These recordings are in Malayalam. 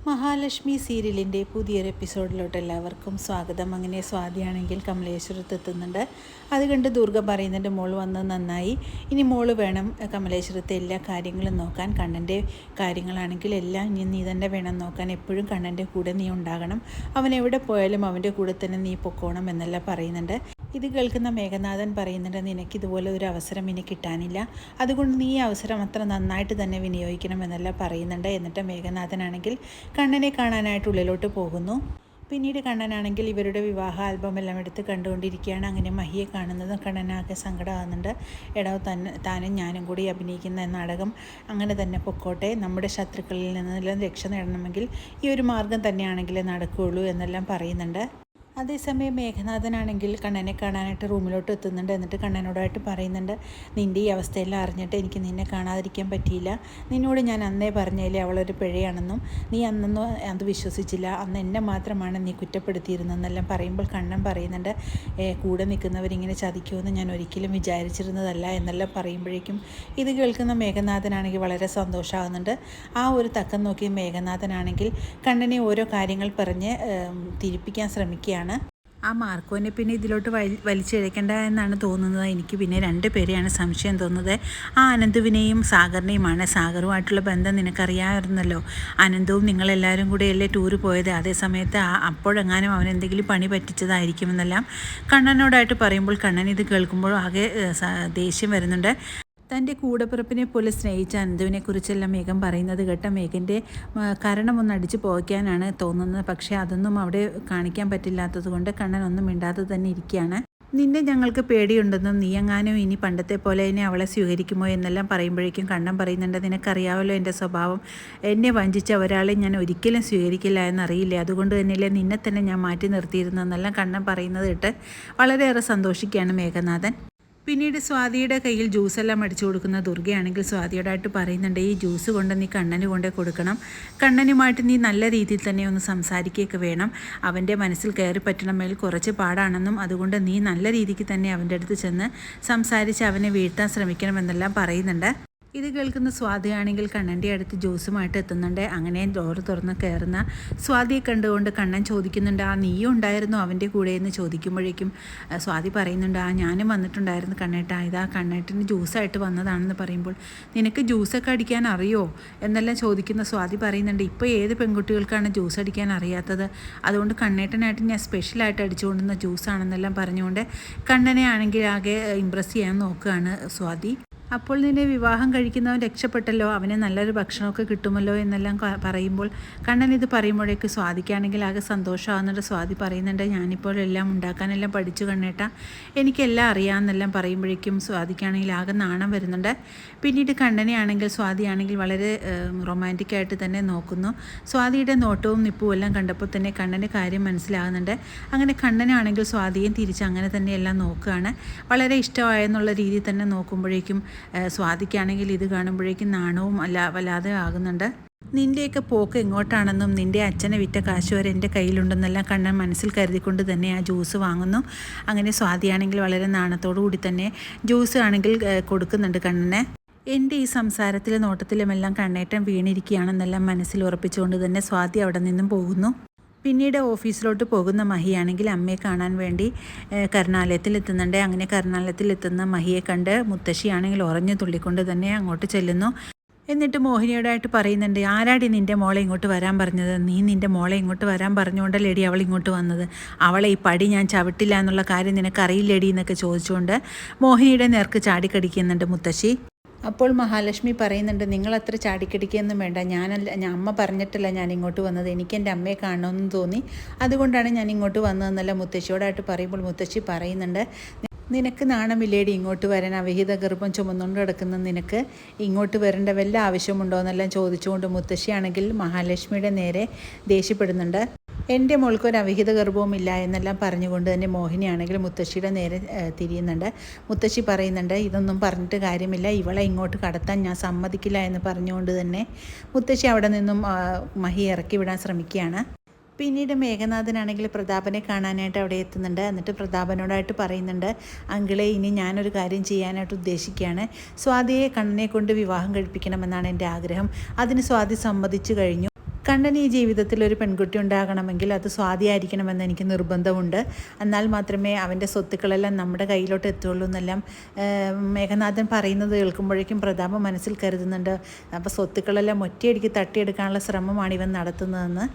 മഹാലക്ഷ്മി സീരിയലിൻ്റെ പുതിയൊരു എപ്പിസോഡിലോട്ട് എല്ലാവർക്കും സ്വാഗതം. അങ്ങനെ സ്വാതിയാണെങ്കിൽ കമലേശ്വരത്ത് എത്തുന്നുണ്ട്. അത് കണ്ട് ദുർഗ പറയുന്നുണ്ട് മോൾ വന്നത് നന്നായി, ഇനി മോള് വേണം കമലേശ്വരത്തെ എല്ലാ കാര്യങ്ങളും നോക്കാൻ. കണ്ണൻ്റെ കാര്യങ്ങളാണെങ്കിൽ എല്ലാം ഇനി നീ തന്നെ വേണം നോക്കാൻ, എപ്പോഴും കണ്ണൻ്റെ കൂടെ നീ ഉണ്ടാകണം, അവൻ എവിടെ പോയാലും അവൻ്റെ കൂടെ തന്നെ നീ പൊക്കോണം എന്നെല്ലാം പറയുന്നുണ്ട്. ഇത് കേൾക്കുന്ന മേഘനാഥൻ പറയുന്നുണ്ട്, നിനക്കിതുപോലെ ഒരു അവസരം ഇനി കിട്ടാനില്ല, അതുകൊണ്ട് നീ ഈ അവസരം അത്ര നന്നായിട്ട് തന്നെ വിനിയോഗിക്കണം എന്നെല്ലാം പറയുന്നുണ്ട്. എന്നിട്ട് മേഘനാഥനാണെങ്കിൽ കണ്ണനെ കാണാനായിട്ട് ഉള്ളിലോട്ട് പോകുന്നു. പിന്നീട് കണ്ണനാണെങ്കിൽ ഇവരുടെ വിവാഹ ആൽബമെല്ലാം എടുത്ത് കണ്ടുകൊണ്ടിരിക്കുകയാണ്. അങ്ങനെ മഹിയെ കാണുന്നതും കണ്ണനാകെ സങ്കടമാകുന്നുണ്ട്. എടോ താനും ഞാനും കൂടി അഭിനയിക്കുന്ന നാടകം അങ്ങനെ തന്നെ പൊക്കോട്ടെ, നമ്മുടെ ശത്രുക്കളിൽ നിന്നെല്ലാം രക്ഷ നേടണമെങ്കിൽ ഈ ഒരു മാർഗം തന്നെയാണെങ്കിലേ നടക്കുകയുള്ളൂ എന്നെല്ലാം പറയുന്നുണ്ട്. അതേസമയം മേഘനാഥനാണെങ്കിൽ കണ്ണനെ കാണാനായിട്ട് റൂമിലോട്ട് എത്തുന്നുണ്ട്. എന്നിട്ട് കണ്ണനോടായിട്ട് പറയുന്നുണ്ട്, നിൻ്റെ ഈ അവസ്ഥയെല്ലാം അറിഞ്ഞിട്ട് എനിക്ക് നിന്നെ കാണാതിരിക്കാൻ പറ്റിയില്ല, നിന്നോട് ഞാൻ അന്നേ പറഞ്ഞേലേ അവളൊരു പിഴയാണെന്നും നീ അന്നൊന്നും അത് വിശ്വസിച്ചില്ല, അന്ന് എന്നെ മാത്രമാണ് നീ കുറ്റപ്പെടുത്തിയിരുന്നെന്നെല്ലാം പറയുമ്പോൾ കണ്ണൻ പറയുന്നുണ്ട്, കൂടെ നിൽക്കുന്നവരിങ്ങനെ ചതിക്കുമെന്ന് ഞാൻ ഒരിക്കലും വിചാരിച്ചിരുന്നതല്ല എന്നെല്ലാം പറയുമ്പോഴേക്കും ഇത് കേൾക്കുന്ന മേഘനാഥനാണെങ്കിൽ വളരെ സന്തോഷമാകുന്നുണ്ട്. ആ ഒരു തക്കം നോക്കി മേഘനാഥനാണെങ്കിൽ കണ്ണനെ ഓരോ കാര്യങ്ങൾ പറഞ്ഞ് തിരിപ്പിക്കാൻ ശ്രമിക്കുകയാണ്. ആ മാർക്കോനെ പിന്നെ ഇതിലോട്ട് വലിച്ചിഴക്കേണ്ട എന്നാണ് തോന്നുന്നത്. എനിക്ക് പിന്നെ രണ്ട് പേരെയാണ് സംശയം തോന്നുന്നത്, ആ അനന്തുവിനെയും സാഗറിനെയുമാണ്. സാഗറുമായിട്ടുള്ള ബന്ധം നിനക്കറിയാമായിരുന്നല്ലോ, അനന്തവും നിങ്ങളെല്ലാവരും കൂടെയല്ലേ ടൂറ് പോയത്, അതേ സമയത്ത് അപ്പോഴെങ്ങാനും അവൻ എന്തെങ്കിലും പണി പറ്റിച്ചതായിരിക്കുമെന്നെല്ലാം കണ്ണനോടായിട്ട് പറയുമ്പോൾ കണ്ണൻ ഇത് കേൾക്കുമ്പോൾ ആകെ ദേഷ്യം വരുന്നുണ്ട്. തൻ്റെ കൂടപ്പിറപ്പിനെ പോലെ സ്നേഹിച്ച അനന്തുവിനെക്കുറിച്ചെല്ലാം മേഘം പറയുന്നത് കേട്ട മേഘൻ്റെ കരണമൊന്ന് അടിച്ചു പോകാനാണ് തോന്നുന്നത്. പക്ഷേ അതൊന്നും അവിടെ കാണിക്കാൻ പറ്റില്ലാത്തത് കൊണ്ട് കണ്ണൻ ഒന്നും മിണ്ടാതെ തന്നെ ഇരിക്കുകയാണ്. നിന്നെ ഞങ്ങൾക്ക് പേടിയുണ്ടെന്നും നീ എങ്ങാനും ഇനി പണ്ടത്തെ പോലെ തന്നെ അവളെ സ്വീകരിക്കുമോ എന്നെല്ലാം പറയുമ്പോഴേക്കും കണ്ണൻ പറയുന്നുണ്ട്, നിനക്കറിയാമല്ലോ എൻ്റെ സ്വഭാവം, എന്നെ വഞ്ചിച്ച ഒരാളെ ഞാൻ ഒരിക്കലും സ്വീകരിക്കില്ല എന്നറിയില്ലേ, അതുകൊണ്ട് തന്നെയല്ലേ നിന്നെ തന്നെ ഞാൻ മാറ്റി നിർത്തിയിരുന്നെന്നെല്ലാം കണ്ണൻ പറയുന്നത് കേട്ട് വളരെയേറെ സന്തോഷിക്കുകയാണ് മേഘനാഥൻ. പിന്നീട് സ്വാതിയുടെ കയ്യിൽ ജ്യൂസെല്ലാം അടിച്ചു കൊടുക്കുന്ന ദുർഗയാണെങ്കിൽ സ്വാതിയോടായിട്ട് പറയുന്നുണ്ട്, ഈ ജ്യൂസ് കൊണ്ട് നീ കണ്ണന് കൊണ്ടേ കൊടുക്കണം, കണ്ണനുമായിട്ട് നീ നല്ല രീതിയിൽ തന്നെ ഒന്ന് സംസാരിക്കുകയൊക്കെ വേണം, അവൻ്റെ മനസ്സിൽ കയറി പറ്റണമെങ്കിൽ കുറച്ച് പാടാണെന്നും അതുകൊണ്ട് നീ നല്ല രീതിക്ക് തന്നെ അവൻ്റെ അടുത്ത് ചെന്ന് സംസാരിച്ച് അവനെ വീഴ്ത്താൻ ശ്രമിക്കണമെന്നെല്ലാം പറയുന്നുണ്ട്. ഇത് കേൾക്കുന്ന സ്വാതിയാണെങ്കിൽ കണ്ണൻ്റെ അടുത്ത് ജ്യൂസുമായിട്ട് എത്തുന്നുണ്ട്. അങ്ങനെ ഡോറ് തുറന്ന് കയറുന്ന സ്വാതിയെ കണ്ടുകൊണ്ട് കണ്ണൻ ചോദിക്കുന്നുണ്ട്, ആ നീയും ഉണ്ടായിരുന്നു അവൻ്റെ കൂടെ എന്ന് ചോദിക്കുമ്പോഴേക്കും സ്വാതി പറയുന്നുണ്ട്, ആ ഞാനും വന്നിട്ടുണ്ടായിരുന്നു കണ്ണേട്ടാ, ഇതാ കണ്ണേട്ടന് ജ്യൂസായിട്ട് വന്നതാണെന്ന് പറയുമ്പോൾ നിനക്ക് ജ്യൂസൊക്കെ അടിക്കാൻ അറിയോ എന്നെല്ലാം ചോദിക്കുന്ന സ്വാതി പറയുന്നുണ്ട്, ഇപ്പോൾ ഏത് പെൺകുട്ടികൾക്കാണ് ജ്യൂസ് അടിക്കാൻ അറിയാത്തത്, അതുകൊണ്ട് കണ്ണേട്ടനായിട്ട് ഞാൻ സ്പെഷ്യലായിട്ട് അടിച്ചു കൊണ്ടുവന്ന ജ്യൂസാണെന്നെല്ലാം പറഞ്ഞുകൊണ്ട് കണ്ണനെ ആണെങ്കിൽ ആകെ ഇമ്പ്രസ് ചെയ്യാൻ നോക്കുകയാണ് സ്വാതി. അപ്പോൾ നിന്നെ വിവാഹം കഴിക്കുന്നവൻ രക്ഷപ്പെട്ടല്ലോ, അവന് നല്ലൊരു ഭക്ഷണമൊക്കെ കിട്ടുമല്ലോ എന്നെല്ലാം പറയുമ്പോൾ കണ്ണൻ ഇത് പറയുമ്പോഴേക്ക് സ്വാതിക്കാണെങ്കിൽ ആകെ സന്തോഷമാകുന്നുണ്ട്. സ്വാതി പറയുന്നുണ്ട്, ഞാനിപ്പോൾ എല്ലാം ഉണ്ടാക്കാനെല്ലാം പഠിച്ചു കണ്ണേട്ടാ, എനിക്കെല്ലാം അറിയാമെന്നെല്ലാം പറയുമ്പോഴേക്കും സ്വാതിക്കാണെങ്കിൽ ആകെ നാണം വരുന്നുണ്ട്. പിന്നീട് കണ്ണനെ ആണെങ്കിൽ സ്വാതിയാണെങ്കിൽ വളരെ റൊമാൻറ്റിക്കായിട്ട് തന്നെ നോക്കുന്നു. സ്വാതിയുടെ നോട്ടവും നിപ്പും എല്ലാം കണ്ടപ്പോൾ തന്നെ കണ്ണൻ്റെ കാര്യം മനസ്സിലാകുന്നുണ്ട്. അങ്ങനെ കണ്ണനാണെങ്കിൽ സ്വാതിയും തിരിച്ച് അങ്ങനെ തന്നെയെല്ലാം നോക്കുകയാണ്. വളരെ ഇഷ്ടമായെന്നുള്ള രീതിയിൽ തന്നെ നോക്കുമ്പോഴേക്കും സ്വാതിക്കാണെങ്കിൽ ഇത് കാണുമ്പോഴേക്കും നാണവും വല്ലാതെ ആകുന്നുണ്ട്. നിൻ്റെയൊക്കെ പോക്ക് എങ്ങോട്ടാണെന്നും നിൻ്റെ അച്ഛനെ വിറ്റ കാശ് വരെ എൻ്റെ കയ്യിലുണ്ടെന്നെല്ലാം കണ്ണൻ മനസ്സിൽ കരുതിക്കൊണ്ട് തന്നെ ആ ജ്യൂസ് വാങ്ങുന്നു. അങ്ങനെ സ്വാതിയാണെങ്കിൽ വളരെ നാണത്തോടു കൂടി തന്നെ ജ്യൂസ് ആണെങ്കിൽ കൊടുക്കുന്നുണ്ട് കണ്ണനെ. എൻ്റെ ഈ സംസാരത്തിലെ നോട്ടത്തിലുമെല്ലാം കണ്ണേറ്റം വീണിരിക്കുകയാണെന്നെല്ലാം മനസ്സിൽ ഉറപ്പിച്ചുകൊണ്ട് തന്നെ സ്വാതി അവിടെ നിന്നും പോകുന്നു. പിന്നീട് ഓഫീസിലോട്ട് പോകുന്ന മഹിയാണെങ്കിൽ അമ്മയെ കാണാൻ വേണ്ടി കരുണാലയത്തിൽ എത്തുന്നുണ്ട്. അങ്ങനെ കരുണാലയത്തിൽ എത്തുന്ന മഹിയെ കണ്ട് മുത്തശ്ശിയാണെങ്കിൽ ഉറഞ്ഞു തുള്ളിക്കൊണ്ട് തന്നെ അങ്ങോട്ട് ചെല്ലുന്നു. എന്നിട്ട് മോഹിനിയോടായിട്ട് പറയുന്നുണ്ട്, ആരാടി നിൻ്റെ മോളെ ഇങ്ങോട്ട് വരാൻ പറഞ്ഞത്, നീ നിൻ്റെ മോളെ ഇങ്ങോട്ട് വരാൻ പറഞ്ഞുകൊണ്ടല്ലേടി അവൾ ഇങ്ങോട്ട് വന്നത്, അവളെ ഈ പടി ഞാൻ ചവിട്ടില്ല എന്നുള്ള കാര്യം നിനക്കറിയില്ലേടി എന്നൊക്കെ ചോദിച്ചുകൊണ്ട് മോഹിനിയുടെ നേർക്ക് ചാടിക്കടിക്കുന്നുണ്ട് മുത്തശ്ശി. അപ്പോൾ മഹാലക്ഷ്മി പറയുന്നുണ്ട്, നിങ്ങളത്ര ചാടിക്കടിക്കുകയൊന്നും വേണ്ട, അമ്മ പറഞ്ഞിട്ടല്ല ഞാൻ ഇങ്ങോട്ട് വന്നത്, എനിക്ക് എൻ്റെ അമ്മയെ കാണണമെന്ന് തോന്നി, അതുകൊണ്ടാണ് ഞാൻ ഇങ്ങോട്ട് വന്നതെന്നല്ല മുത്തശ്ശിയോടായിട്ട് പറയുമ്പോൾ മുത്തശ്ശി പറയുന്നുണ്ട്, നിനക്ക് നാണമില്ലേടി ഇങ്ങോട്ട് വരാൻ, അവിഹിത ഗർഭം ചുമന്നുകൊണ്ട് കിടക്കുന്ന നിനക്ക് ഇങ്ങോട്ട് വരേണ്ട വല്ല ആവശ്യമുണ്ടോ എന്നെല്ലാം ചോദിച്ചുകൊണ്ട് മുത്തശ്ശിയാണെങ്കിൽ മഹാലക്ഷ്മിയുടെ നേരെ ദേഷ്യപ്പെടുന്നുണ്ട്. എൻ്റെ മോൾക്കൊരു അവിഹിത ഗർഭവും ഇല്ല എന്നെല്ലാം പറഞ്ഞുകൊണ്ട് തന്നെ മോഹിനിയാണെങ്കിൽ മുത്തശ്ശിയുടെ നേരെ തിരിയുന്നുണ്ട്. മുത്തശ്ശി പറയുന്നുണ്ട്, ഇതൊന്നും പറഞ്ഞിട്ട് കാര്യമില്ല, ഇവളെ ഇങ്ങോട്ട് കടത്താൻ ഞാൻ സമ്മതിക്കില്ല എന്ന് പറഞ്ഞുകൊണ്ട് തന്നെ മുത്തശ്ശി അവിടെ നിന്നും മഹി ഇറക്കി വിടാൻ ശ്രമിക്കുകയാണ്. പിന്നീട് മേഘനാഥനാണെങ്കിൽ പ്രതാപനെ കാണാനായിട്ട് അവിടെ എത്തുന്നുണ്ട്. എന്നിട്ട് പ്രതാപനോടായിട്ട് പറയുന്നുണ്ട്, അങ്കിളെ ഇനി ഞാനൊരു കാര്യം ചെയ്യാനായിട്ട് ഉദ്ദേശിക്കുകയാണ്, സ്വാതിയെ കണ്ണനെ കൊണ്ട് വിവാഹം കഴിപ്പിക്കണമെന്നാണ് എൻ്റെ ആഗ്രഹം. അതിന് സ്വാതി സമ്മതിച്ചു കഴിഞ്ഞു. കണ്ണൻ ഈ ജീവിതത്തിൽ ഒരു പെൺകുട്ടി ഉണ്ടാകണമെങ്കിൽ അത് സ്വാതിയായിരിക്കണമെന്ന് എനിക്ക് നിർബന്ധമുണ്ട്. എന്നാൽ മാത്രമേ അവൻ്റെ സ്വത്തുക്കളെല്ലാം നമ്മുടെ കയ്യിലോട്ട് എത്തുള്ളൂ എന്നെല്ലാം മേഘനാഥൻ പറയുന്നത് കേൾക്കുമ്പോഴേക്കും പ്രതാപം മനസ്സിൽ കരുതുന്നുണ്ട്. അപ്പോൾ സ്വത്തുക്കളെല്ലാം ഒറ്റയടിക്ക് തട്ടിയെടുക്കാനുള്ള ശ്രമമാണ് ഇവൻ നടത്തുന്നതെന്ന്.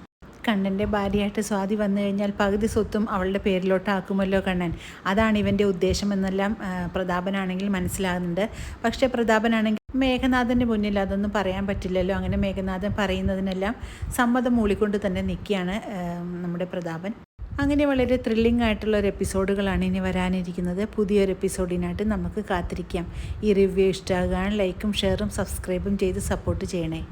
കണ്ണൻ്റെ ഭാര്യയായിട്ട് സ്വാതി വന്നു കഴിഞ്ഞാൽ പകുതി സ്വത്തും അവളുടെ പേരിലോട്ടാക്കുമല്ലോ കണ്ണൻ, അതാണ് ഇവൻ്റെ ഉദ്ദേശമെന്നെല്ലാം പ്രതാപനാണെങ്കിൽ മനസ്സിലാകുന്നുണ്ട്. പക്ഷേ പ്രതാപനാണെങ്കിൽ മേഘനാഥൻ്റെ മുന്നിൽ അതൊന്നും പറയാൻ പറ്റില്ലല്ലോ. അങ്ങനെ മേഘനാഥൻ പറയുന്നതിനെല്ലാം സമ്മതം മൂളിക്കൊണ്ട് തന്നെ നിൽക്കുകയാണ് നമ്മുടെ പ്രതാപൻ. അങ്ങനെ വളരെ ത്രില്ലിംഗ് ആയിട്ടുള്ള ഒരു എപ്പിസോഡുകളാണ് ഇനി വരാനിരിക്കുന്നത്. പുതിയൊരു എപ്പിസോഡിനായിട്ട് നമുക്ക് കാത്തിരിക്കാം. ഈ റിവ്യൂ ഇഷ്ടമാകുകയാണ് ലൈക്കും ഷെയറും സബ്സ്ക്രൈബും ചെയ്ത് സപ്പോർട്ട് ചെയ്യണേ.